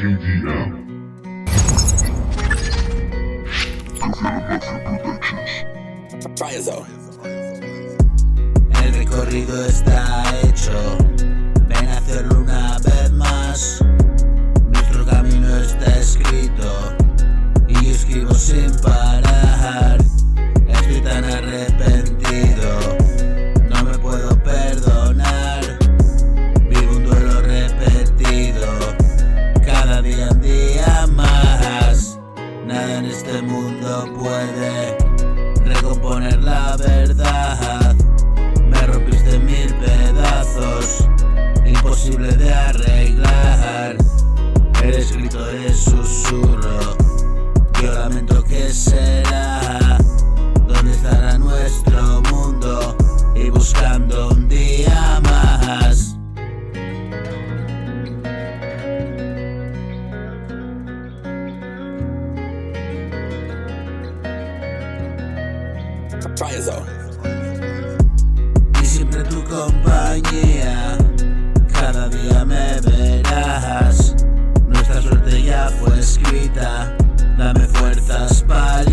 KDM. Fire Zone. El recorrido está hecho, ven a hacerlo una vez más. Nuestro camino está escrito y yo escribo sin parar. Estoy tan arrepentido, no me puedo perdonar. Vivo un duelo repetido, cada día un día más. Nada en este mundo puede recomponer la verdad. Me rompiste en 1000 pedazos, imposible de arreglar. El escrito es susurro, yo lamento que será. ¿Dónde estará nuestro mundo? Y buscando un día más. Fire Zone. Y siempre tu compañía, cada día me verás. Nuestra suerte ya fue escrita, dame fuerzas para